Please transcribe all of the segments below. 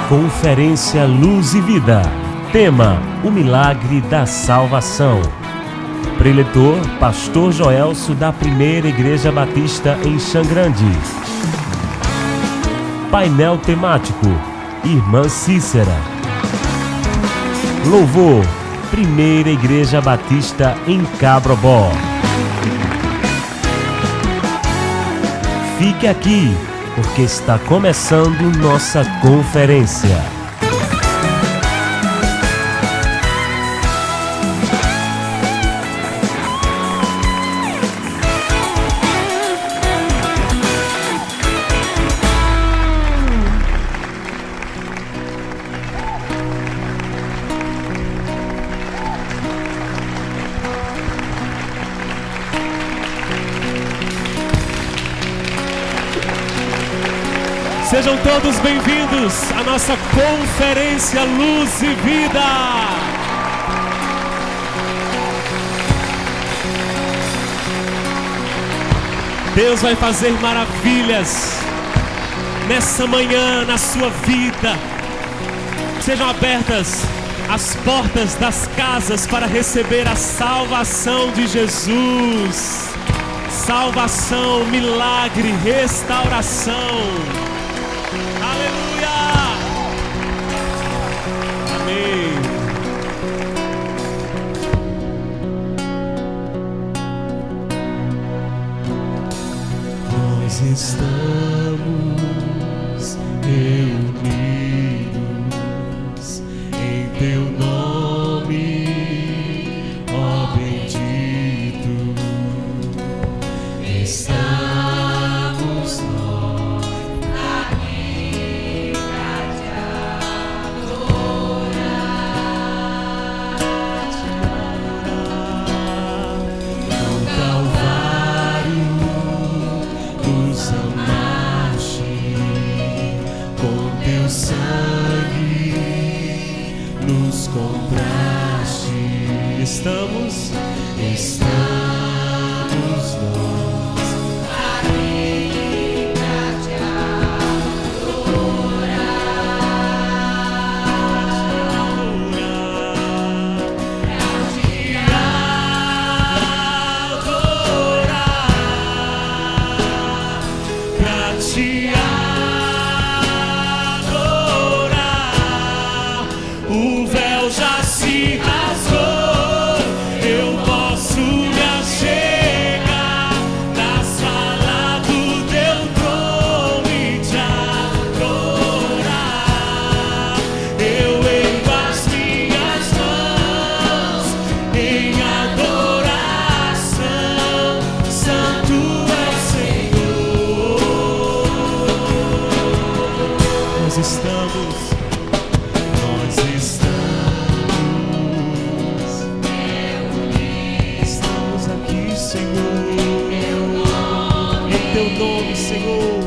Conferência Luz e Vida. Tema: o milagre da salvação. Preletor: Pastor Joelso, da Primeira Igreja Batista em Xangrande. Painel temático: Irmã Cícera. Louvor: Primeira Igreja Batista em Cabrobó. Fique aqui, porque está começando nossa conferência. Sejam todos bem-vindos à nossa Conferência Luz e Vida. Deus vai fazer maravilhas nessa manhã na sua vida. Sejam abertas as portas das casas para receber a salvação de Jesus. Salvação, milagre, restauração. Aleluia! Amém. Nós estamos reunidos em Teu nome, ó bendito. Estamos nós aqui pra Te adorar. No Calvário nos amaste, com Teu sangue nos compraste. Estamos nós aqui pra Te adorar. O véu já se rasgou, eu posso me achegar na sala do Teu trono e Te adorar. Eu ergo as minhas mãos em adoração. Santo é o Senhor. Nós estamos aqui, Senhor, em Teu nome, Senhor.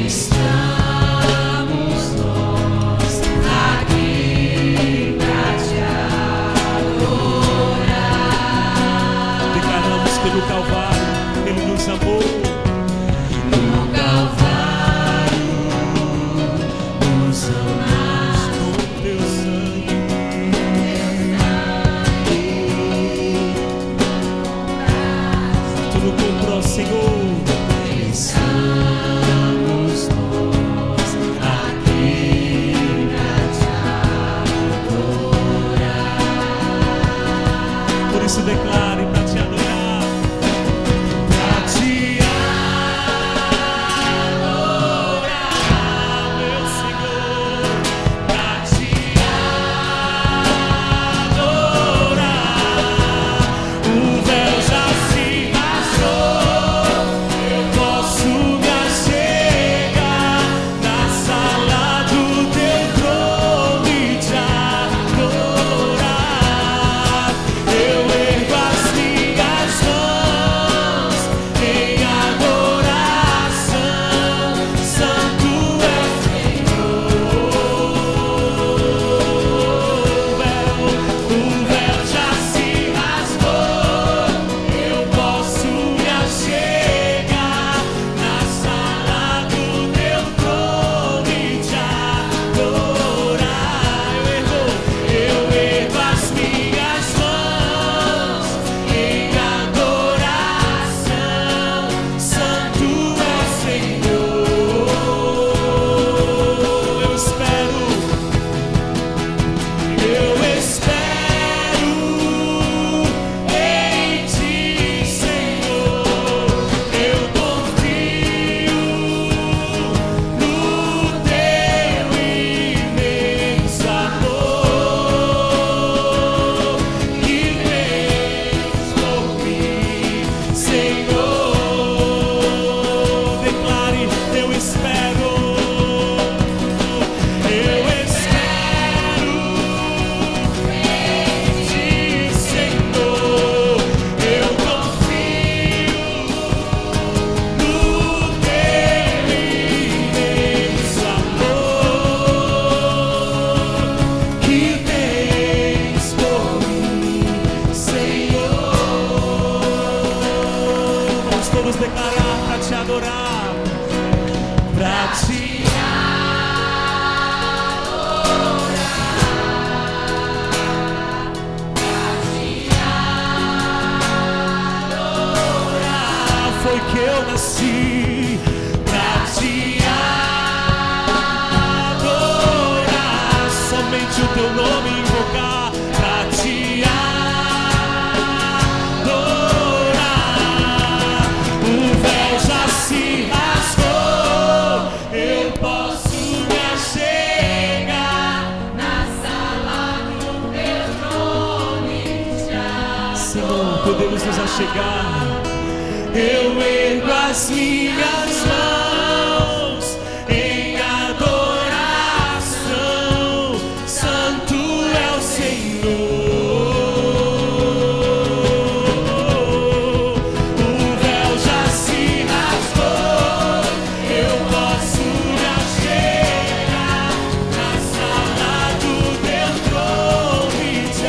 Estamos nós aqui pra Te adorar. Declaramos que no Calvário Ele nos amou. No Calvário nos amamos com Teu sangue. Tudo comprou, Senhor. Estamos nós aqui pra Te adorar. Por isso declare pra Te adorar. Pra Te adorar, meu Senhor. Pra Te adorar. O véu já se rasgou, eu posso me achegar na sala do Teu trono e Te adorar. Eu ergo as Vamos todos declarar para te adorar, para te adorar. Foi que eu nasci para te adorar, somente o teu nome invocar, para te adorar. O véu já se rasgou, eu posso me achegar na sala do teu nome já. Senhor, podemos nos achegar. Eu ergo as minhas mãos em adoração, santo é o Senhor. O véu já se rasgou, eu posso me achegar na sala do teu trono e te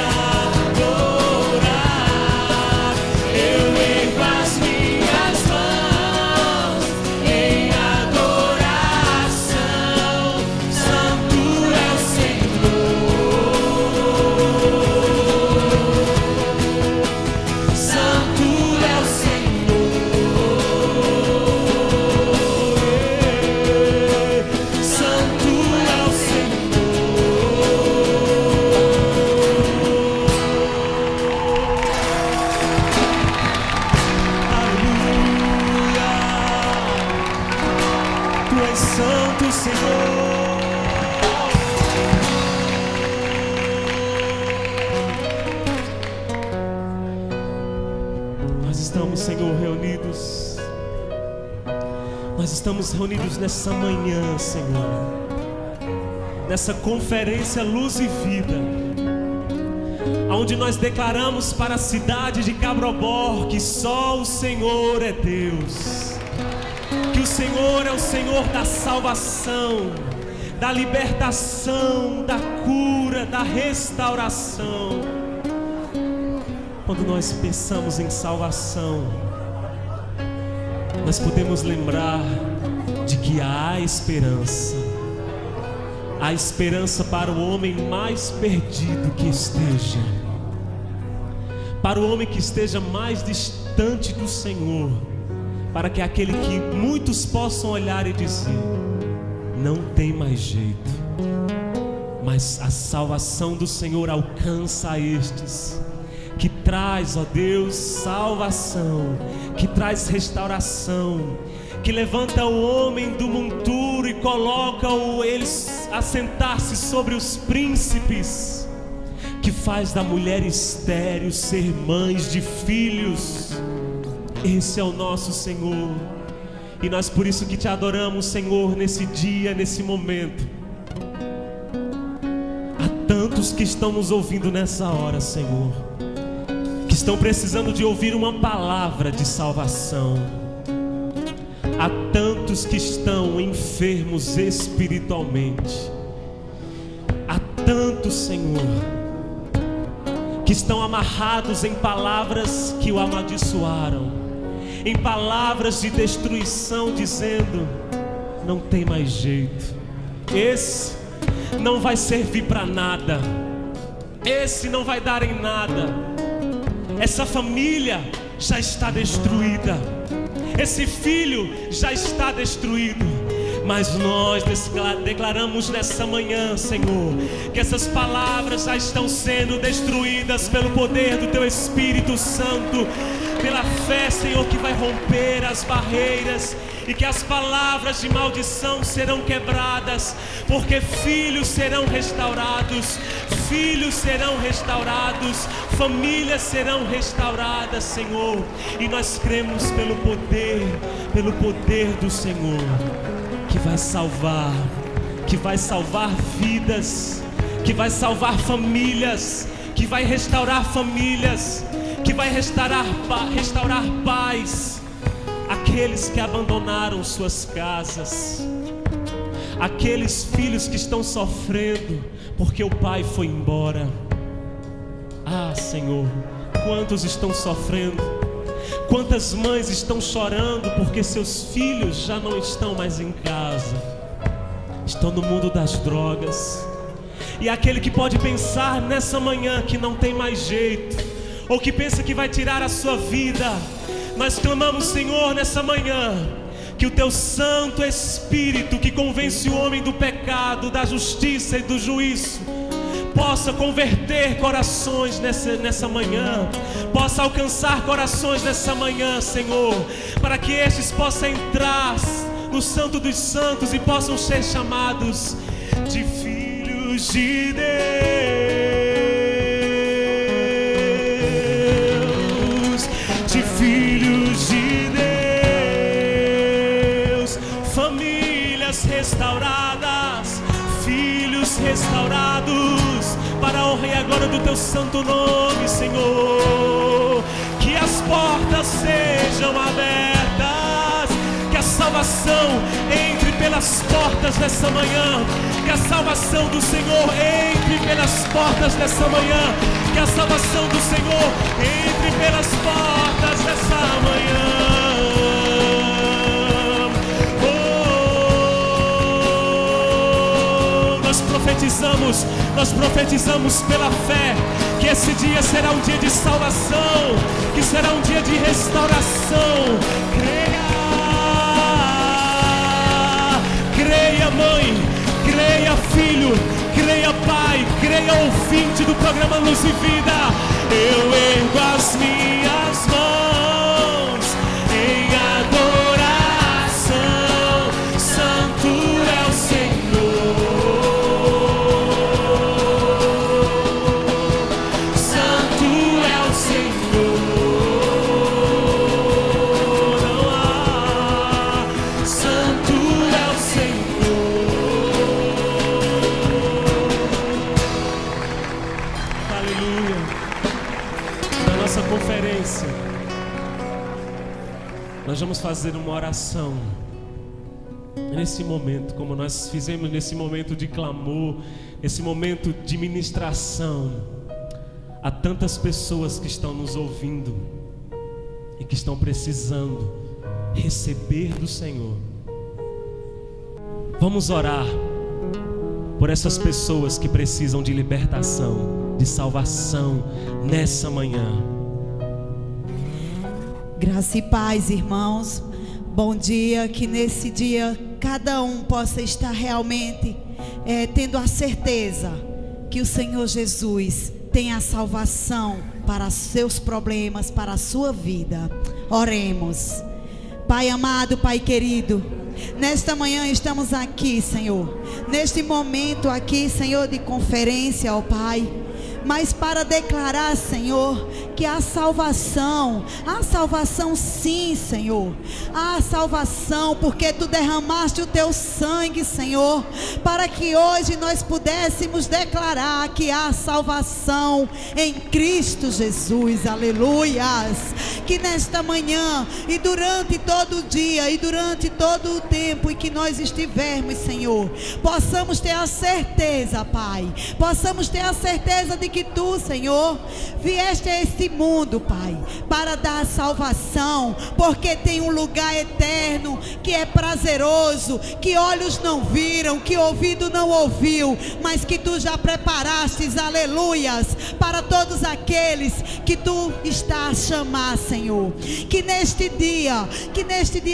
adorar. Eu ergo as minhas mãos em adoração, santo é o Senhor. Santo é o Senhor. Santo é o Aleluia. Tu és santo, Senhor. Nós estamos, Senhor, reunidos. Nós estamos reunidos nessa manhã, Senhor, nessa conferência Luz e Vida, onde nós declaramos para a cidade de Cabrobó que só o Senhor é Deus, que o Senhor é o Senhor da salvação, da libertação, da cura, da restauração. Quando nós pensamos em salvação, nós podemos lembrar de que há esperança. Há esperança para o homem mais perdido que esteja, para o homem que esteja mais distante do Senhor, para que aquele que muitos possam olhar e dizer: não tem mais jeito. Mas a salvação do Senhor alcança a estes, que traz, ó Deus, salvação, que traz restauração, que levanta o homem do monturo e coloca-o eles a sentar-se sobre os príncipes, que faz da mulher estéril ser mães de filhos. Esse é o nosso Senhor, e nós por isso que te adoramos, Senhor, nesse dia, nesse momento. Há tantos que estão nos ouvindo nessa hora, Senhor, que estão precisando de ouvir uma palavra de salvação. Há tantos que estão enfermos espiritualmente. Há tantos, Senhor, que estão amarrados em palavras que o amaldiçoaram, em palavras de destruição, dizendo: não tem mais jeito, esse não vai servir para nada, esse não vai dar em nada, essa família já está destruída, esse filho já está destruído. Mas nós declaramos nessa manhã, Senhor, que essas palavras já estão sendo destruídas pelo poder do Teu Espírito Santo, pela fé, Senhor, que vai romper as barreiras, e que as palavras de maldição serão quebradas, porque filhos serão restaurados, famílias serão restauradas, Senhor. E nós cremos pelo poder do Senhor, que vai salvar vidas, que vai salvar famílias, que vai restaurar famílias, que vai restaurar paz, aqueles que abandonaram suas casas, aqueles filhos que estão sofrendo porque o pai foi embora. Ah, Senhor, quantos estão sofrendo? Quantas mães estão chorando porque seus filhos já não estão mais em casa, estão no mundo das drogas. E aquele que pode pensar nessa manhã que não tem mais jeito, ou que pensa que vai tirar a sua vida, nós clamamos, Senhor, nessa manhã, que o Teu Santo Espírito, que convence o homem do pecado, da justiça e do juízo, possa converter corações nessa manhã, possa alcançar corações nessa manhã, Senhor, para que estes possam entrar no Santo dos Santos e possam ser chamados de filhos de Deus, de filhos de Deus, famílias restauradas, filhos restaurados, para a honra e a glória do Teu santo nome, Senhor. Que as portas sejam abertas, que a salvação entre pelas portas dessa manhã, que a salvação do Senhor entre pelas portas dessa manhã, que a salvação do Senhor entre pelas portas dessa manhã. Nós profetizamos pela fé que esse dia será um dia de salvação, que será um dia de restauração. Creia mãe, creia filho, creia pai, creia ouvinte do programa Luz e Vida. Eu ergo as minhas mãos em adoração, santo é o Senhor. Nós vamos fazer uma oração nesse momento, como nós fizemos nesse momento de clamor, nesse momento de ministração. Há tantas pessoas que estão nos ouvindo e que estão precisando receber do Senhor. Vamos orar por essas pessoas que precisam de libertação, de salvação nessa manhã. Graça e paz, irmãos. Bom dia, que nesse dia cada um possa estar realmente tendo a certeza que o Senhor Jesus tem a salvação para seus problemas, para a sua vida. Oremos. Pai amado, Pai querido, nesta manhã estamos aqui, Senhor, neste momento aqui, Senhor, de conferência, ó Pai, mas para declarar, Senhor, que a salvação sim, Senhor, a salvação, porque Tu derramaste o Teu sangue, Senhor, para que hoje nós pudéssemos declarar que há salvação em Cristo Jesus, aleluias. Que nesta manhã e durante todo o dia e durante todo o tempo em que nós estivermos, Senhor, possamos ter a certeza, Pai, possamos ter a certeza de que Tu, Senhor, vieste a este mundo, Pai, para dar salvação, porque tem um lugar eterno que é prazeroso, que olhos não viram, que ouvido não ouviu, mas que Tu já preparastes, aleluias, para todos aqueles que Tu estás a chamar, Senhor. Que neste dia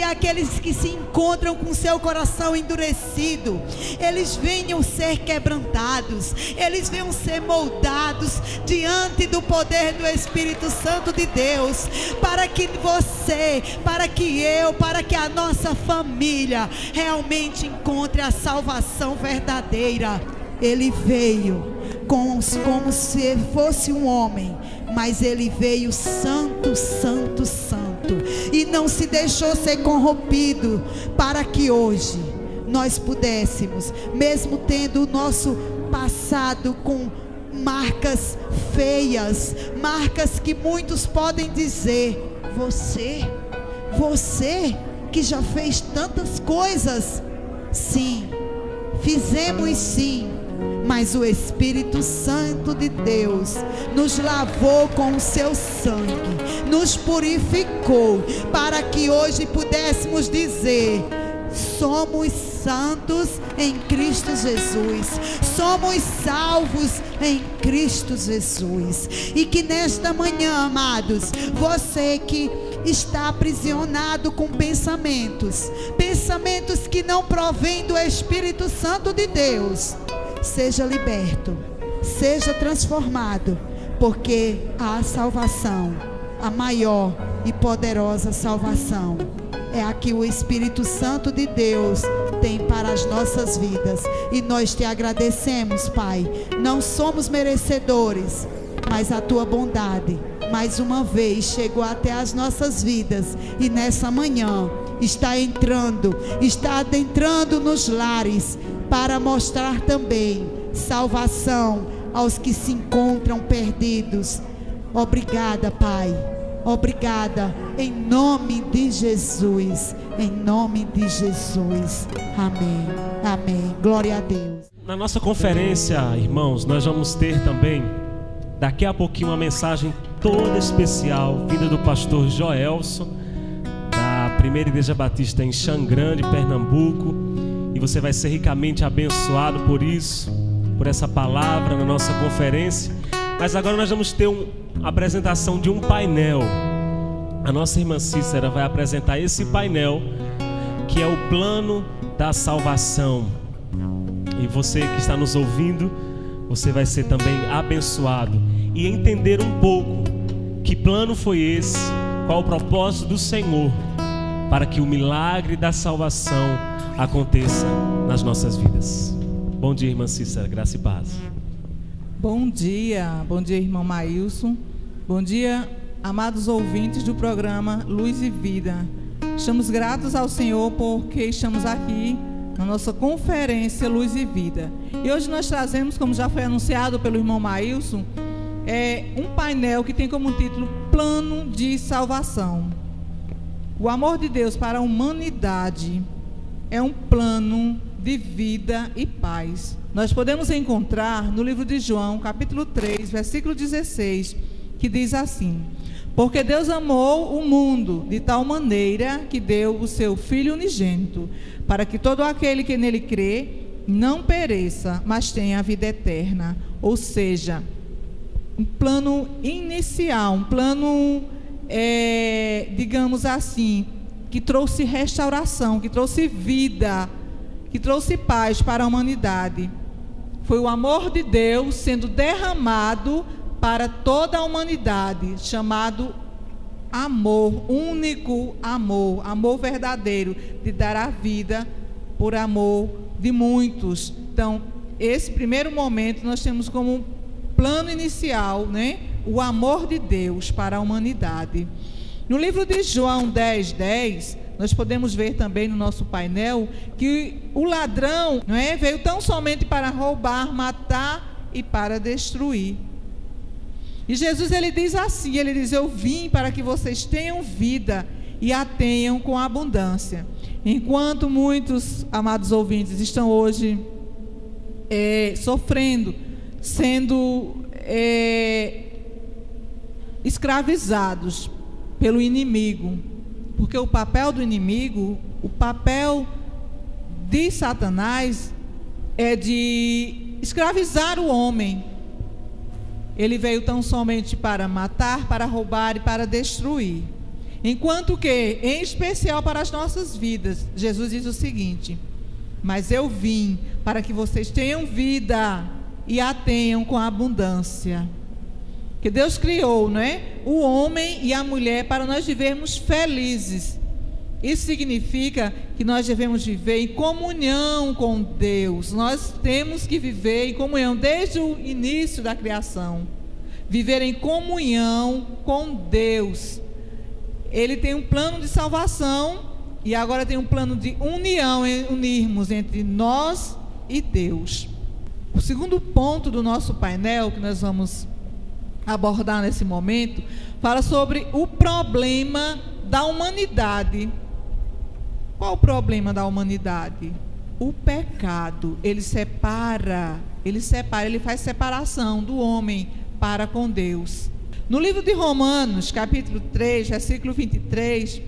aqueles que se encontram com seu coração endurecido, eles venham ser quebrantados, eles venham ser moldados diante do poder do Espírito Santo de Deus, para que você, para que eu, para que a nossa família realmente encontre a salvação verdadeira. Ele veio como se fosse um homem, mas Ele veio santo, santo, santo, e não se deixou ser corrompido, para que hoje nós pudéssemos, mesmo tendo o nosso passado com marcas feias, marcas que muitos podem dizer: você que já fez tantas coisas. Sim, fizemos sim, mas o Espírito Santo de Deus nos lavou com o seu sangue, nos purificou, para que hoje pudéssemos dizer: somos santos em Cristo Jesus, somos salvos em Cristo Jesus. E que nesta manhã, amados, você que está aprisionado com pensamentos que não provêm do Espírito Santo de Deus, seja liberto, seja transformado, porque a salvação, a maior e poderosa salvação, é a que o Espírito Santo de Deus tem para as nossas vidas. E nós te agradecemos, Pai. Não somos merecedores, mas a tua bondade mais uma vez chegou até as nossas vidas, e nessa manhã está adentrando nos lares, para mostrar também salvação aos que se encontram perdidos. Obrigada, Pai. Obrigada, em nome de Jesus, em nome de Jesus, amém, amém, glória a Deus. Na nossa conferência, irmãos, nós vamos ter também, daqui a pouquinho, uma mensagem toda especial, vinda do pastor Joelson, da Primeira Igreja Batista em Xangrande, Pernambuco, e você vai ser ricamente abençoado por isso, por essa palavra na nossa conferência. Mas agora nós vamos ter a apresentação de um painel. A nossa irmã Cícera vai apresentar esse painel, que é o plano da salvação. E você que está nos ouvindo, você vai ser também abençoado e entender um pouco que plano foi esse, qual o propósito do Senhor para que o milagre da salvação aconteça nas nossas vidas. Bom dia, irmã Cícera, graça e paz. Bom dia, irmão Maílson. Bom dia, amados ouvintes do programa Luz e Vida. Estamos gratos ao Senhor porque estamos aqui na nossa conferência Luz e Vida. E hoje nós trazemos, como já foi anunciado pelo irmão Maílson, um painel que tem como título Plano de Salvação. O amor de Deus para a humanidade é um plano de vida e paz. Nós podemos encontrar no livro de João, capítulo 3, versículo 16, que diz assim: porque Deus amou o mundo de tal maneira que deu o seu Filho unigênito, para que todo aquele que nele crê não pereça, mas tenha a vida eterna. Ou seja, um plano inicial, um plano, digamos assim, que trouxe restauração, que trouxe vida, que trouxe paz para a humanidade. Foi o amor de Deus sendo derramado para toda a humanidade, chamado amor, único amor, amor verdadeiro, de dar a vida por amor de muitos. Então, esse primeiro momento nós temos como plano inicial, né, o amor de Deus para a humanidade. No livro de João 10:10, nós podemos ver também no nosso painel que o ladrão, não é, veio tão somente para roubar, matar e para destruir. E Jesus, ele diz assim, ele diz: eu vim para que vocês tenham vida e a tenham com abundância. Enquanto muitos, amados ouvintes, estão hoje sofrendo, sendo escravizados pelo inimigo, porque o papel do inimigo, o papel de Satanás é de escravizar o homem. Ele veio tão somente para matar, para roubar e para destruir. Enquanto que, em especial para as nossas vidas, Jesus diz o seguinte: mas eu vim para que vocês tenham vida e a tenham com abundância. Que Deus criou, não é, o homem e a mulher para nós vivermos felizes. Isso significa que nós devemos viver em comunhão com Deus. Nós temos que viver em comunhão desde o início da criação. Viver em comunhão com Deus. Ele tem um plano de salvação e agora tem um plano de união, unirmos entre nós e Deus. O segundo ponto do nosso painel, que nós vamos abordar nesse momento, fala sobre o problema da humanidade. Qual o problema da humanidade? O pecado, ele faz separação do homem para com Deus. No livro de Romanos, capítulo 3, versículo 23,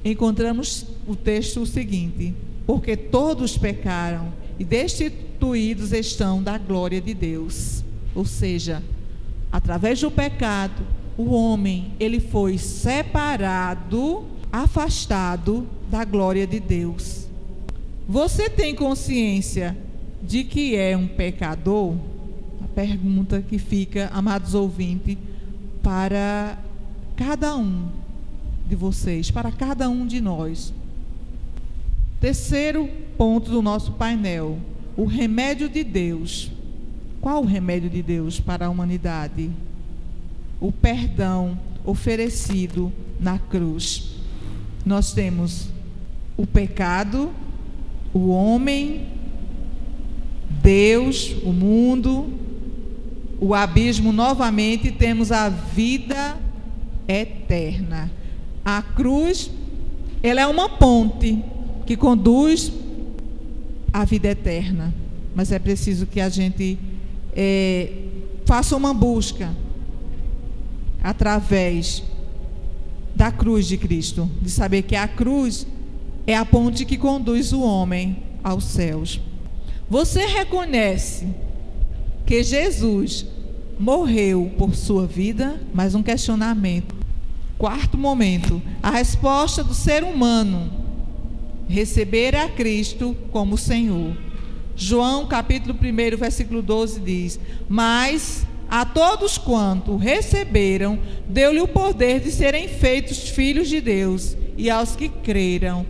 encontramos o texto seguinte: porque todos pecaram e destituídos estão da glória de Deus. Ou seja, através do pecado, o homem, ele foi separado, afastado da glória de Deus. Você tem consciência de que é um pecador? A pergunta que fica, amados ouvintes, para cada um de vocês, para cada um de nós. Terceiro ponto do nosso painel: o remédio de Deus. Qual o remédio de Deus para a humanidade? O perdão oferecido na cruz. Nós temos o pecado, o homem, Deus, o mundo, o abismo novamente, e temos a vida eterna. A cruz, ela é uma ponte que conduz à vida eterna, mas é preciso que a gente faça uma busca através da cruz de Cristo, de saber que a cruz é a ponte que conduz o homem aos céus. Você reconhece que Jesus morreu por sua vida? Mais um questionamento. Quarto momento: a resposta do ser humano: receber a Cristo como Senhor. João capítulo 1, versículo 12 diz: mas a todos quanto receberam, deu-lhe o poder de serem feitos filhos de Deus, e aos que creram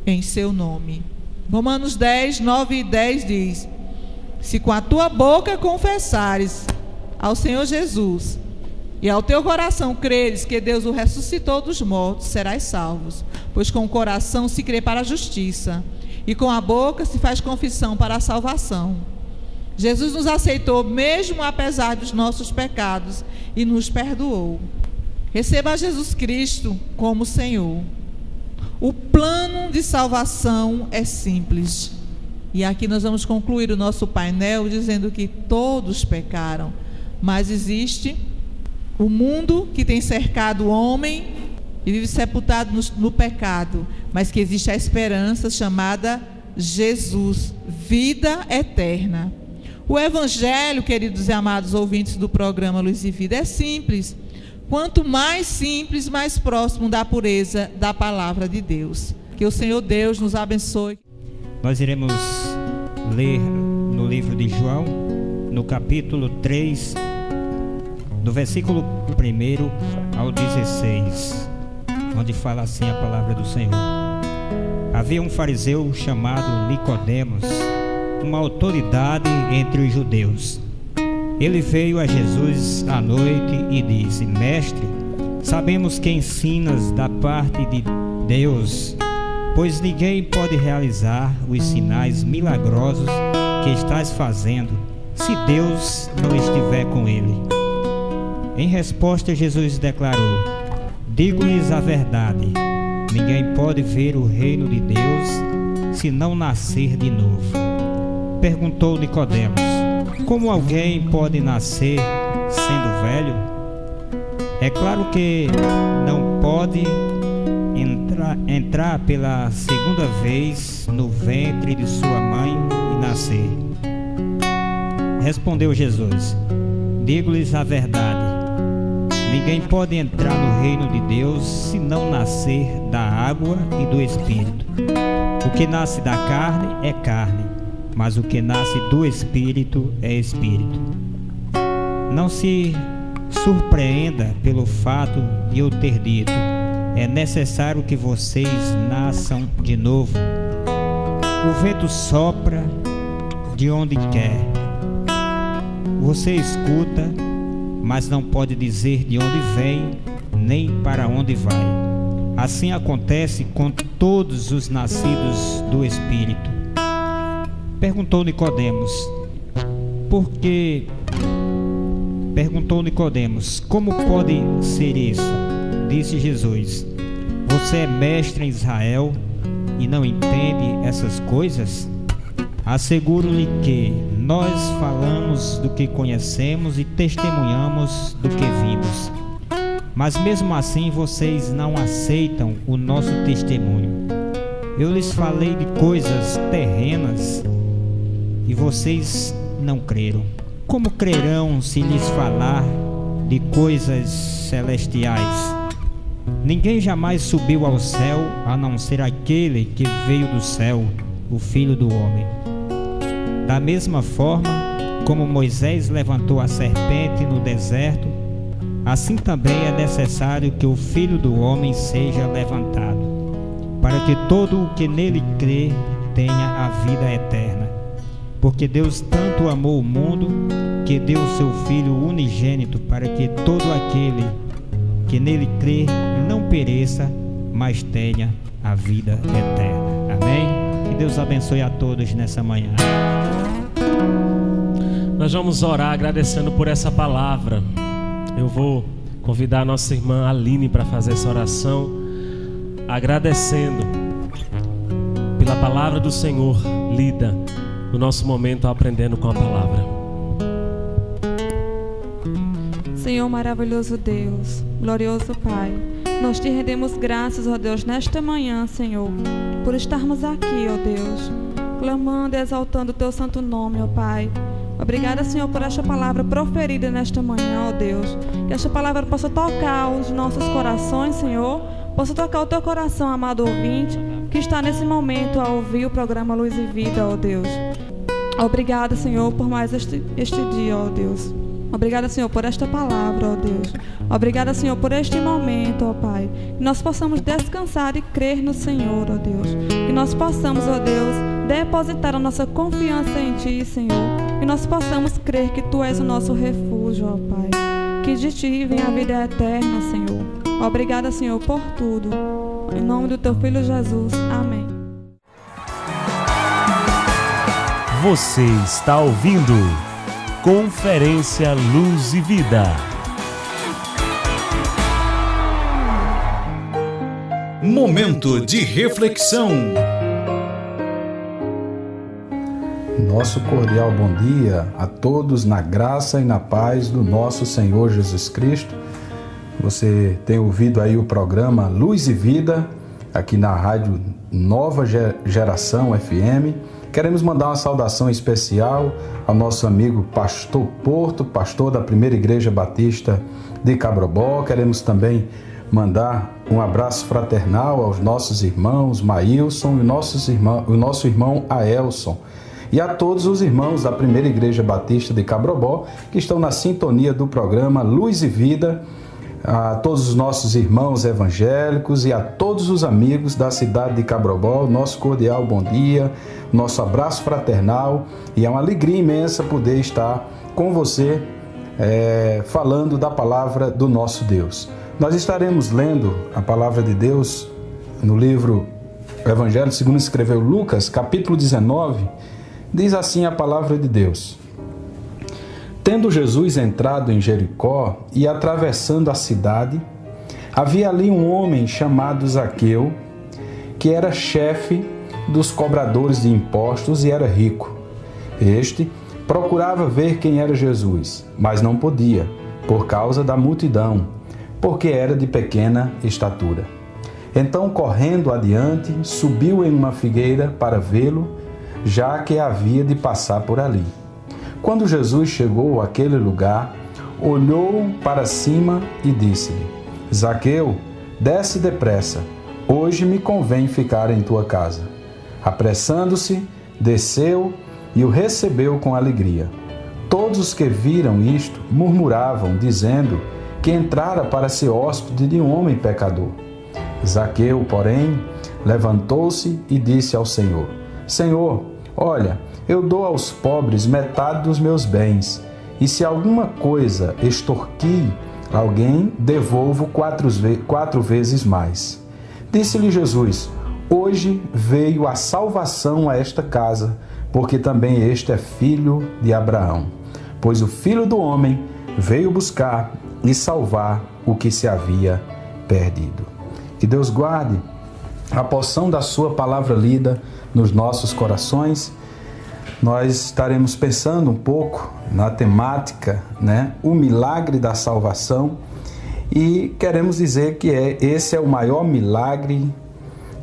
em seu nome. Romanos 10, 9 e 10 diz: se com a tua boca confessares ao Senhor Jesus e ao teu coração creres que Deus o ressuscitou dos mortos, serás salvos. Pois com o coração se crê para a justiça, e com a boca se faz confissão para a salvação. Jesus nos aceitou mesmo apesar dos nossos pecados e nos perdoou. Receba Jesus Cristo como Senhor. O plano de salvação é simples. E aqui nós vamos concluir o nosso painel dizendo que todos pecaram, mas existe o mundo que tem cercado o homem e vive sepultado no pecado, mas que existe a esperança chamada Jesus, vida eterna. O evangelho, queridos e amados ouvintes do programa Luz e Vida, é simples. Quanto mais simples, mais próximo da pureza da palavra de Deus. Que o Senhor Deus nos abençoe. Nós iremos ler no livro de João, no capítulo 3, do versículo 1 ao 16, onde fala assim a palavra do Senhor. Havia um fariseu chamado Nicodemos, uma autoridade entre os judeus. Ele veio a Jesus à noite e disse: Mestre, sabemos que ensinas da parte de Deus, pois ninguém pode realizar os sinais milagrosos que estás fazendo, se Deus não estiver com ele. Em resposta, Jesus declarou: digo-lhes a verdade, ninguém pode ver o reino de Deus se não nascer de novo. Perguntou Nicodemos: como alguém pode nascer sendo velho? É claro que não pode entrar pela segunda vez no ventre de sua mãe e nascer. Respondeu Jesus: digo-lhes a verdade, ninguém pode entrar no reino de Deus se não nascer da água e do Espírito. O que nasce da carne é carne, mas o que nasce do Espírito é Espírito. Não se surpreenda pelo fato de eu ter dito: é necessário que vocês nasçam de novo. O vento sopra de onde quer. Você escuta, mas não pode dizer de onde vem, nem para onde vai. Assim acontece com todos os nascidos do Espírito. Perguntou Nicodemos: como pode ser isso? Disse Jesus: você é mestre em Israel e não entende essas coisas? Asseguro-lhe que nós falamos do que conhecemos e testemunhamos do que vimos. Mas mesmo assim vocês não aceitam o nosso testemunho. Eu lhes falei de coisas terrenas e vocês não creram. Como crerão se lhes falar de coisas celestiais? Ninguém jamais subiu ao céu a não ser aquele que veio do céu, o Filho do Homem. Da mesma forma como Moisés levantou a serpente no deserto, assim também é necessário que o Filho do Homem seja levantado, para que todo o que nele crê tenha a vida eterna. Porque Deus tanto amou o mundo, que deu o seu Filho unigênito, para que todo aquele que nele crê não pereça, mas tenha a vida eterna. Amém? Que Deus abençoe a todos nessa manhã. Nós vamos orar agradecendo por essa palavra. Eu vou convidar a nossa irmã Aline para fazer essa oração, agradecendo pela palavra do Senhor lida no nosso momento aprendendo com a palavra. Senhor maravilhoso Deus, glorioso Pai, nós te rendemos graças, ó Deus, nesta manhã, Senhor, por estarmos aqui, ó Deus, clamando e exaltando o teu santo nome, ó Pai. Obrigada, Senhor, por esta palavra proferida nesta manhã, ó Deus. Que esta palavra possa tocar os nossos corações, Senhor. Possa tocar o teu coração, amado ouvinte, que está nesse momento a ouvir o programa Luz e Vida, ó Deus. Obrigada, Senhor, por mais este dia, ó Deus. Obrigada, Senhor, por esta palavra, ó Deus. Obrigada, Senhor, por este momento, ó Pai. Que nós possamos descansar e crer no Senhor, ó Deus. Que nós possamos, ó Deus, depositar a nossa confiança em Ti, Senhor. Que nós possamos crer que Tu és o nosso refúgio, ó Pai. Que de Ti vem a vida eterna, Senhor. Obrigada, Senhor, por tudo. Em nome do Teu Filho Jesus. Amém. Você está ouvindo Conferência Luz e Vida. Momento de reflexão. Nosso cordial bom dia a todos na graça e na paz do nosso Senhor Jesus Cristo. Você tem ouvido aí o programa Luz e Vida, aqui na Rádio Nova Geração FM. Queremos mandar uma saudação especial ao nosso amigo Pastor Porto, pastor da Primeira Igreja Batista de Cabrobó. Queremos também mandar um abraço fraternal aos nossos irmãos Maílson e o nosso irmão Aelson. E a todos os irmãos da Primeira Igreja Batista de Cabrobó que estão na sintonia do programa Luz e Vida, a todos os nossos irmãos evangélicos e a todos os amigos da cidade de Cabrobó, nosso cordial bom dia, nosso abraço fraternal, e é uma alegria imensa poder estar com você falando da palavra do nosso Deus. Nós estaremos lendo a palavra de Deus no livro Evangelho segundo escreveu Lucas, capítulo 19, diz assim a palavra de Deus: Tendo Jesus entrado em Jericó e atravessando a cidade, havia ali um homem chamado Zaqueu, que era chefe dos cobradores de impostos e era rico. Este procurava ver quem era Jesus, mas não podia, por causa da multidão, porque era de pequena estatura. Então, correndo adiante, subiu em uma figueira para vê-lo, já que havia de passar por ali. Quando Jesus chegou àquele lugar, olhou para cima e disse-lhe: Zaqueu, desce depressa, hoje me convém ficar em tua casa. Apressando-se, desceu e o recebeu com alegria. Todos os que viram isto murmuravam, dizendo que entrara para ser hóspede de um homem pecador. Zaqueu, porém, levantou-se e disse ao Senhor: Senhor, olha, eu dou aos pobres metade dos meus bens, e se alguma coisa extorqui alguém, devolvo 4 vezes mais. Disse-lhe Jesus: Hoje veio a salvação a esta casa, porque também este é filho de Abraão. Pois o Filho do Homem veio buscar e salvar o que se havia perdido. Que Deus guarde a porção da sua palavra lida nos nossos corações, nós estaremos pensando um pouco na temática, o milagre da salvação, e queremos dizer que esse é o maior milagre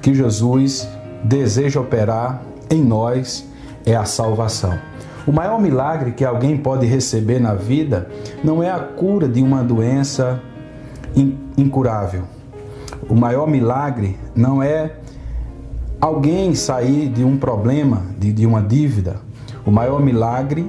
que Jesus deseja operar em nós, é a salvação. O maior milagre que alguém pode receber na vida não é a cura de uma doença incurável. O maior milagre não é alguém sair de um problema, de uma dívida. O maior milagre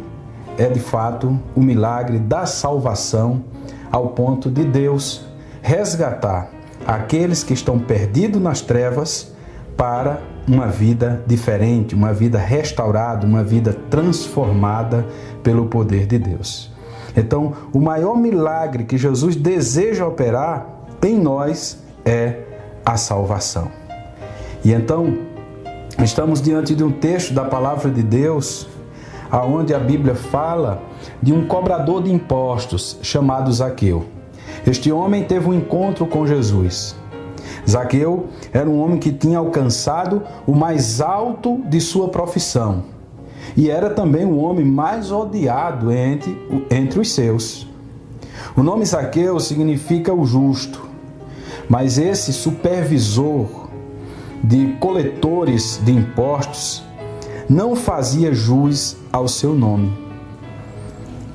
é, de fato, o milagre da salvação, ao ponto de Deus resgatar aqueles que estão perdidos nas trevas para uma vida diferente, uma vida restaurada, uma vida transformada pelo poder de Deus. Então, o maior milagre que Jesus deseja operar em nós é a salvação. E então, estamos diante de um texto da palavra de Deus, aonde a Bíblia fala de um cobrador de impostos chamado Zaqueu. Este homem teve um encontro com Jesus. Zaqueu era um homem que tinha alcançado o mais alto de sua profissão e era também o homem mais odiado entre os seus. O nome Zaqueu significa o justo, mas esse supervisor de coletores de impostos não fazia jus ao seu nome,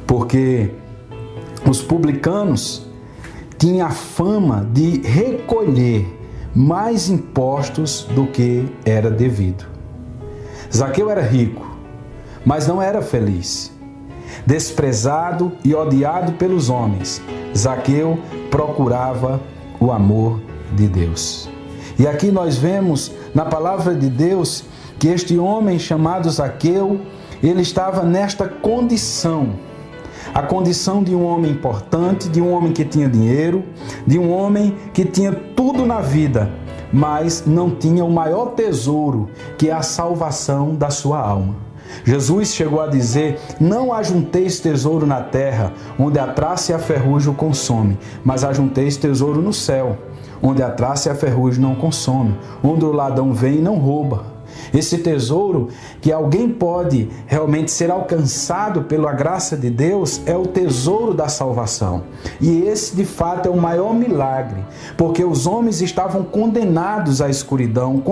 porque os publicanos tinham a fama de recolher mais impostos do que era devido. Zaqueu era rico, mas não era feliz. Desprezado e odiado pelos homens, Zaqueu procurava o amor de Deus. E aqui nós vemos na palavra de Deus que este homem chamado Zaqueu, ele estava nesta condição, a condição de um homem importante, de um homem que tinha dinheiro, de um homem que tinha tudo na vida, mas não tinha o maior tesouro, que é a salvação da sua alma. Jesus chegou a dizer: não ajunteis tesouro na terra, onde a traça e a ferrugem o consome, mas ajunteis tesouro no céu, onde a traça e a ferrugem não consome, onde o ladrão vem e não rouba. Esse tesouro que alguém pode realmente ser alcançado pela graça de Deus é o tesouro da salvação. E esse, de fato, é o maior milagre, porque os homens estavam condenados à escuridão,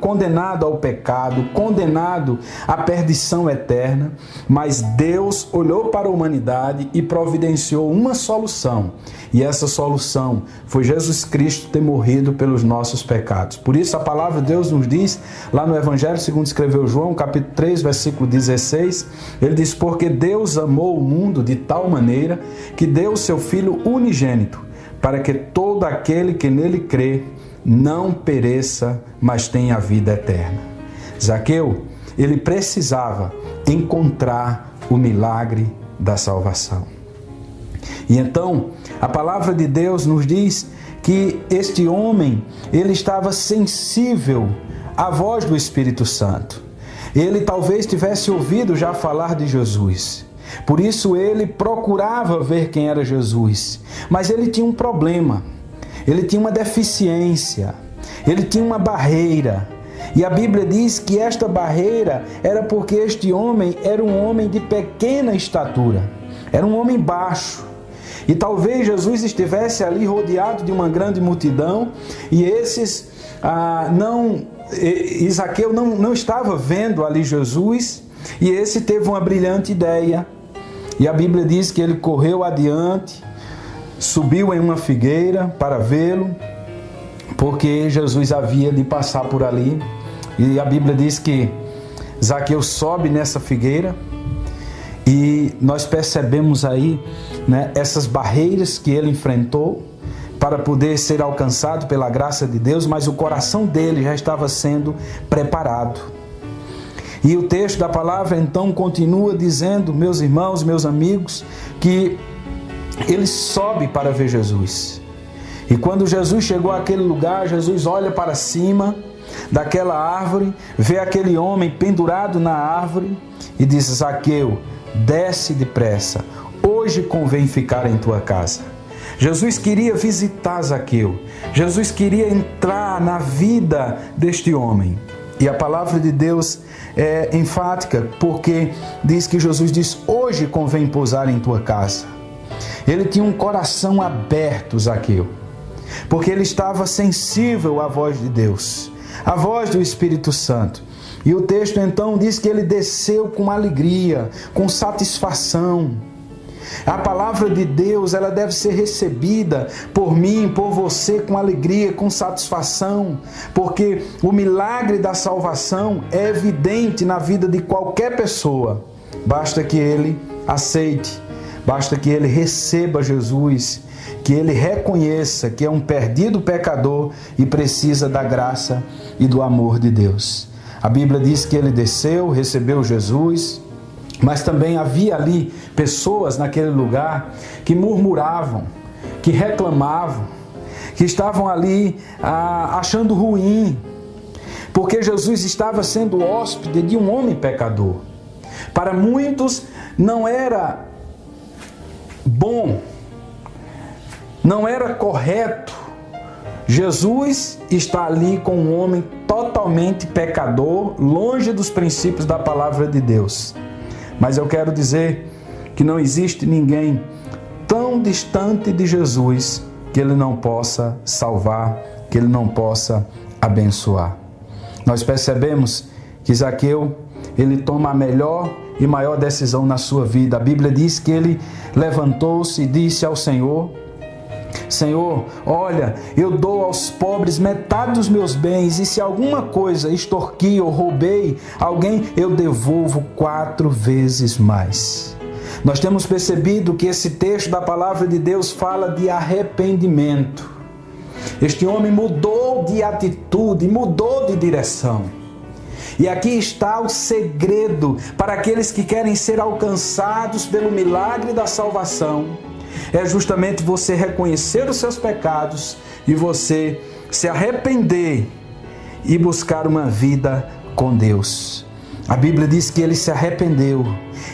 condenados ao pecado, condenados à perdição eterna, mas Deus olhou para a humanidade e providenciou uma solução. E essa solução foi Jesus Cristo ter morrido pelos nossos pecados. Por isso a palavra de Deus nos diz, lá no Evangelho segundo escreveu João, capítulo 3, versículo 16, ele diz: porque Deus amou o mundo de tal maneira que deu o seu Filho unigênito, para que todo aquele que nele crê não pereça, mas tenha a vida eterna. Zaqueu, ele precisava encontrar o milagre da salvação. E então, a palavra de Deus nos diz que este homem, ele estava sensível à voz do Espírito Santo. Ele talvez tivesse ouvido já falar de Jesus. Por isso ele procurava ver quem era Jesus. Mas ele tinha um problema. Ele tinha uma deficiência. Ele tinha uma barreira. E a Bíblia diz que esta barreira era porque este homem era um homem de pequena estatura. Era um homem baixo. E talvez Jesus estivesse ali rodeado de uma grande multidão e Zaqueu não estava vendo ali Jesus, e esse teve uma brilhante ideia. E a Bíblia diz que ele correu adiante, subiu em uma figueira para vê-lo, porque Jesus havia de passar por ali. E a Bíblia diz que Zaqueu sobe nessa figueira, e nós percebemos aí, essas barreiras que ele enfrentou para poder ser alcançado pela graça de Deus, mas o coração dele já estava sendo preparado. E o texto da palavra então continua dizendo, meus irmãos, meus amigos, que ele sobe para ver Jesus. E quando Jesus chegou àquele lugar, Jesus olha para cima daquela árvore, vê aquele homem pendurado na árvore e diz: Zaqueu, desce depressa, hoje convém ficar em tua casa. Jesus queria visitar Zaqueu. Jesus queria entrar na vida deste homem. E a palavra de Deus é enfática, porque diz que Jesus diz: hoje convém pousar em tua casa. Ele tinha um coração aberto, Zaqueu, porque ele estava sensível à voz de Deus, à voz do Espírito Santo. E o texto então diz que ele desceu com alegria, com satisfação. A palavra de Deus, ela deve ser recebida por mim, por você, com alegria, com satisfação, porque o milagre da salvação é evidente na vida de qualquer pessoa. Basta que ele aceite, basta que ele receba Jesus, que ele reconheça que é um perdido pecador e precisa da graça e do amor de Deus. A Bíblia diz que ele desceu, recebeu Jesus, mas também havia ali pessoas naquele lugar que murmuravam, que reclamavam, que estavam ali achando ruim, porque Jesus estava sendo hóspede de um homem pecador. Para muitos não era bom, não era correto Jesus está ali com um homem totalmente pecador, longe dos princípios da palavra de Deus. Mas eu quero dizer que não existe ninguém tão distante de Jesus que ele não possa salvar, que ele não possa abençoar. Nós percebemos que Zaqueu, ele toma a melhor e maior decisão na sua vida. A Bíblia diz que ele levantou-se e disse ao Senhor: Senhor, olha, eu dou aos pobres metade dos meus bens, e se alguma coisa extorqui ou roubei alguém, eu devolvo 4 vezes mais. Nós temos percebido que esse texto da palavra de Deus fala de arrependimento. Este homem mudou de atitude, mudou de direção. E aqui está o segredo para aqueles que querem ser alcançados pelo milagre da salvação. É justamente você reconhecer os seus pecados e você se arrepender e buscar uma vida com Deus. A Bíblia diz que ele se arrependeu.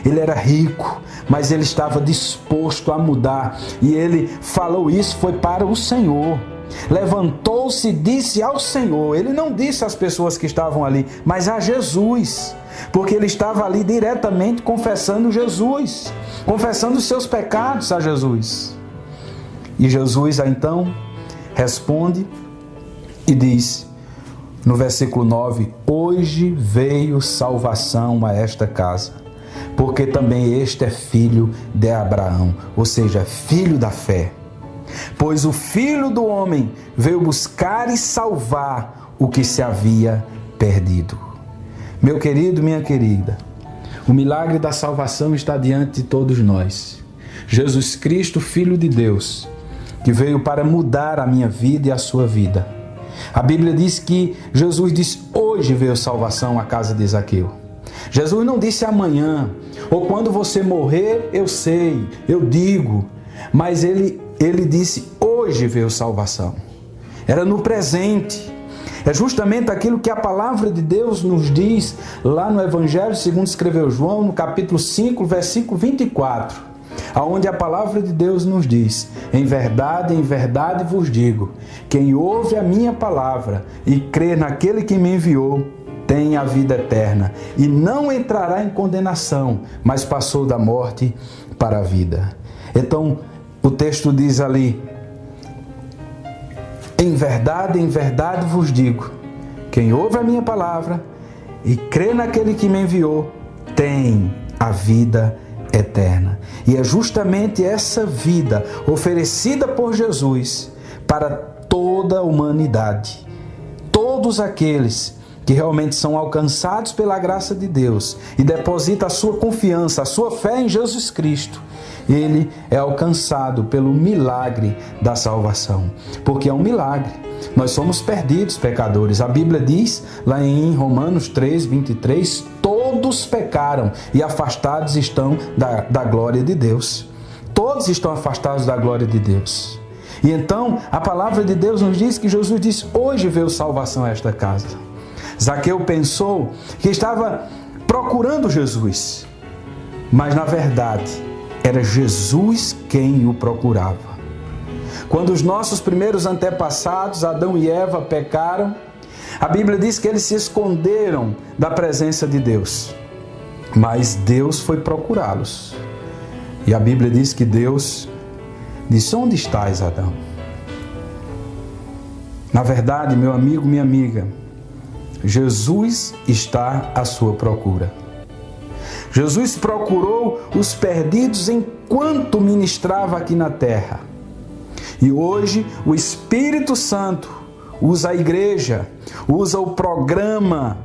Ele era rico, mas ele estava disposto a mudar. E ele falou isso, foi para o Senhor. Levantou-se e disse ao Senhor. Ele não disse às pessoas que estavam ali, mas a Jesus. Porque ele estava ali diretamente confessando Jesus, confessando os seus pecados a Jesus. E Jesus então responde e diz no versículo 9: hoje veio salvação a esta casa, porque também este é filho de Abraão, ou seja, filho da fé. Pois o Filho do Homem veio buscar e salvar o que se havia perdido. Meu querido, minha querida, o milagre da salvação está diante de todos nós. Jesus Cristo, Filho de Deus, que veio para mudar a minha vida e a sua vida. A Bíblia diz que Jesus disse: hoje veio salvação à casa de Zaqueu. Jesus não disse amanhã, ou quando você morrer, eu sei, eu digo. Mas ele disse: hoje veio salvação. Era no presente. É justamente aquilo que a palavra de Deus nos diz lá no Evangelho segundo escreveu João, no capítulo 5, versículo 24, aonde a palavra de Deus nos diz: em verdade vos digo, quem ouve a minha palavra e crê naquele que me enviou, tem a vida eterna e não entrará em condenação, mas passou da morte para a vida. Então, o texto diz ali: em verdade vos digo, quem ouve a minha palavra e crê naquele que me enviou, tem a vida eterna. E é justamente essa vida oferecida por Jesus para toda a humanidade. Todos aqueles que realmente são alcançados pela graça de Deus e depositam a sua confiança, a sua fé em Jesus Cristo, ele é alcançado pelo milagre da salvação, porque é um milagre. Nós somos perdidos pecadores. A Bíblia diz lá em Romanos 3, 23, todos pecaram e afastados estão da glória de Deus. Todos estão afastados da glória de Deus. E então a palavra de Deus nos diz que Jesus disse: hoje veio salvação a esta casa. Zaqueu pensou que estava procurando Jesus, mas na verdade era Jesus quem o procurava. Quando os nossos primeiros antepassados, Adão e Eva, pecaram, a Bíblia diz que eles se esconderam da presença de Deus. Mas Deus foi procurá-los. E a Bíblia diz que Deus disse: onde estás, Adão? Na verdade, meu amigo, minha amiga, Jesus está à sua procura. Jesus procurou os perdidos enquanto ministrava aqui na terra. E hoje o Espírito Santo usa a igreja, usa o programa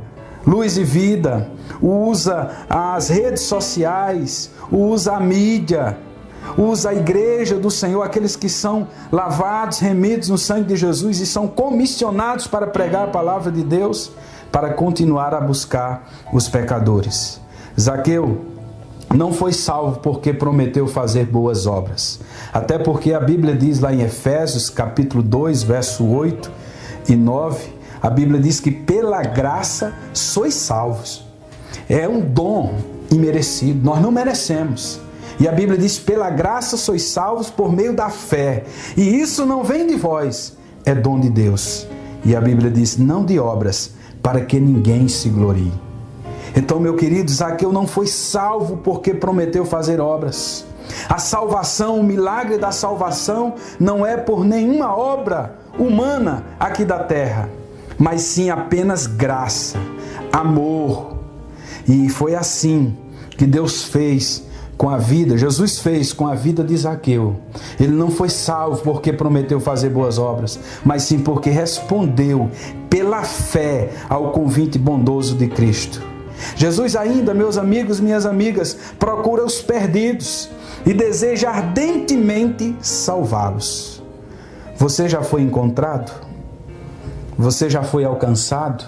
Luz e Vida, usa as redes sociais, usa a mídia, usa a igreja do Senhor, aqueles que são lavados, remidos no sangue de Jesus e são comissionados para pregar a palavra de Deus, para continuar a buscar os pecadores. Zaqueu não foi salvo porque prometeu fazer boas obras. Até porque a Bíblia diz lá em Efésios, capítulo 2, verso 8 e 9, a Bíblia diz que pela graça sois salvos. É um dom imerecido, nós não merecemos. E a Bíblia diz: pela graça sois salvos por meio da fé. E isso não vem de vós, é dom de Deus. E a Bíblia diz: não de obras, para que ninguém se glorie. Então, meu querido, Zaqueu não foi salvo porque prometeu fazer obras. A salvação, o milagre da salvação não é por nenhuma obra humana aqui da terra, mas sim apenas graça, amor. E foi assim que Deus fez com a vida, Jesus fez com a vida de Zaqueu. Ele não foi salvo porque prometeu fazer boas obras, mas sim porque respondeu pela fé ao convite bondoso de Cristo. Jesus ainda, meus amigos, minhas amigas, procura os perdidos e deseja ardentemente salvá-los. Você já foi encontrado? Você já foi alcançado?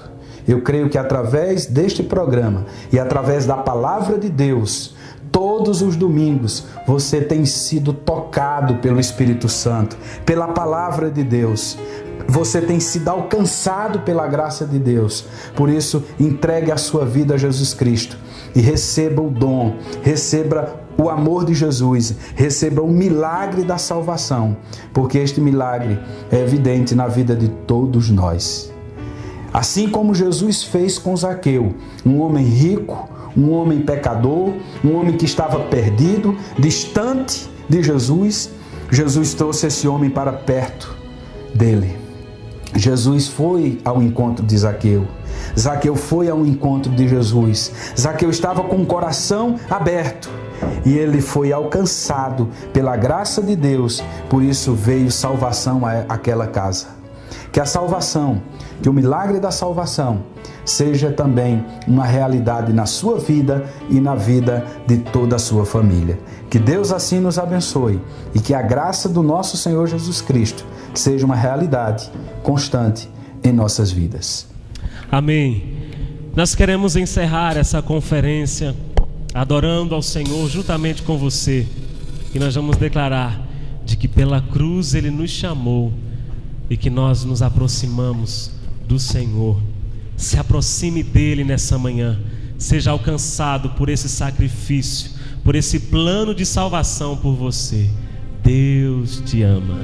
Eu creio que através deste programa e através da palavra de Deus, todos os domingos, você tem sido tocado pelo Espírito Santo, pela palavra de Deus. Você tem sido alcançado pela graça de Deus. Por isso, entregue a sua vida a Jesus Cristo e receba o dom, receba o amor de Jesus, receba o milagre da salvação, porque este milagre é evidente na vida de todos nós. Assim como Jesus fez com Zaqueu, um homem rico, um homem pecador, um homem que estava perdido, distante de Jesus, Jesus trouxe esse homem para perto dele. Jesus foi ao encontro de Zaqueu. Zaqueu foi ao encontro de Jesus. Zaqueu estava com o coração aberto e ele foi alcançado pela graça de Deus. Por isso veio salvação àquela casa. Que a salvação, que o milagre da salvação seja também uma realidade na sua vida e na vida de toda a sua família. Que Deus assim nos abençoe e que a graça do nosso Senhor Jesus Cristo seja uma realidade constante em nossas vidas. Amém. Nós queremos encerrar essa conferência adorando ao Senhor juntamente com você. E nós vamos declarar de que pela cruz Ele nos chamou e que nós nos aproximamos do Senhor. Se aproxime dEle nessa manhã. Seja alcançado por esse sacrifício, por esse plano de salvação por você. Deus te ama.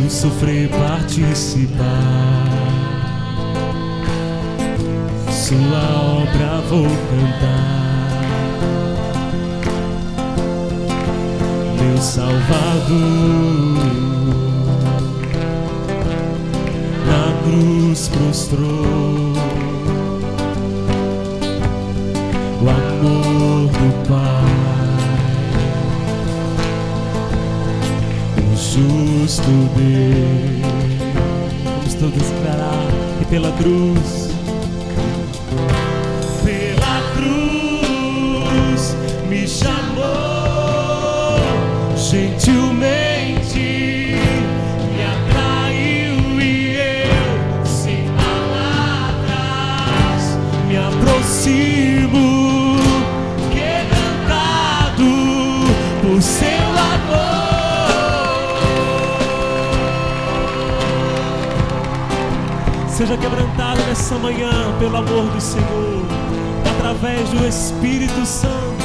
Sofrer, participar, sua obra vou cantar, meu Salvador, na cruz prostrou, o amor do Pai, o justo Deus. Vamos todos declarar que pela cruz me chamou Jesus. Seja quebrantado nessa manhã pelo amor do Senhor, através do Espírito Santo.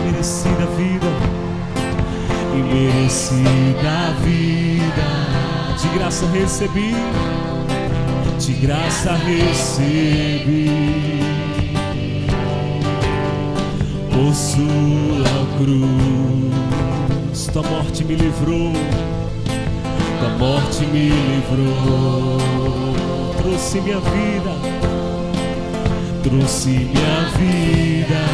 Merecida vida, e merecida vida, de graça recebi, de graça recebi. Por sua cruz, tua morte me livrou, tua morte me livrou. Trouxe minha vida, trouxe minha vida.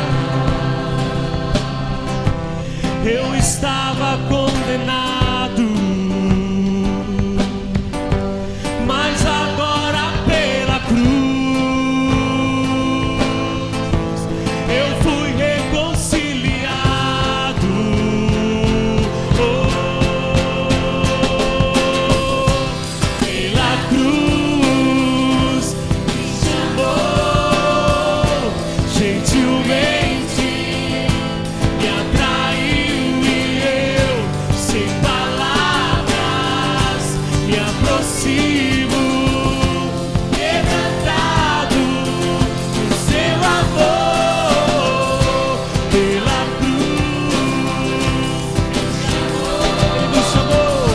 Eu estava condenado, mas agora pela cruz eu fui reconciliado. Pela cruz me chamou gentilmente, me atraiu e eu, sem palavras, me aproximo, quebrantado do seu amor. Pela cruz Ele me chamou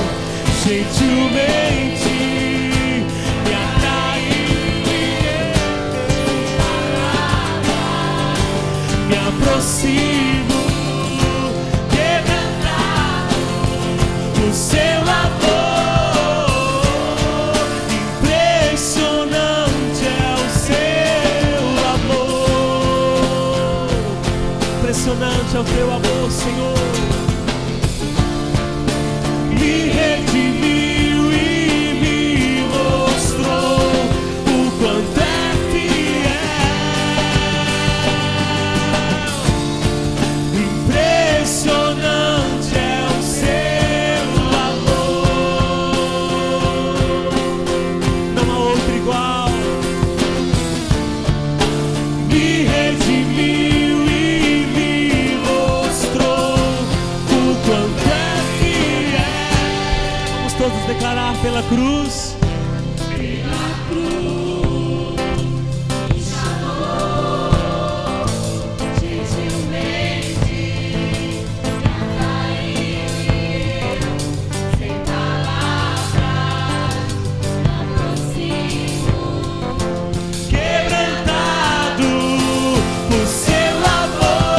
gentilmente, me atraiu e eu, me aproximo, quebrantado do seu amor. Impressionante é o seu amor, impressionante é o teu amor, Senhor. Me redimiu e me mostrou o quanto é fiel. Impressionante é o seu amor, não há outro igual. Me redimiu e me mostrou o quanto é fiel. Vamos todos declarar: pela cruz, pela cruz me chamou gentilmente, me atraiu e eu, sem palavras, me aproximo, quebrantado por seu amor.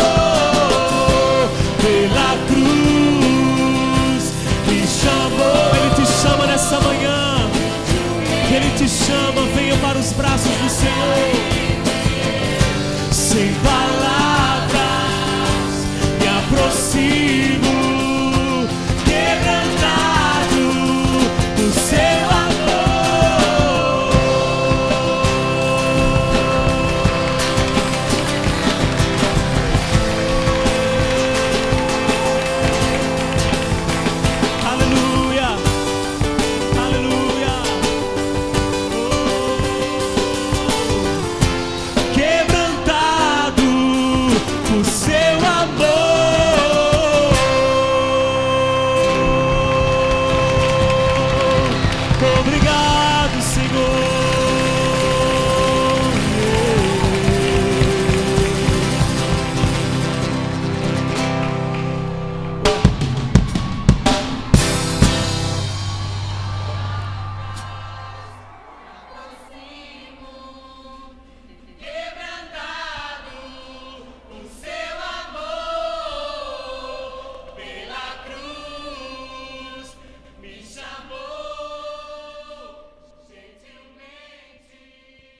Pela cruz me chamou. Ele te chama nessa manhã, Ele te chama, venha para os braços do Senhor.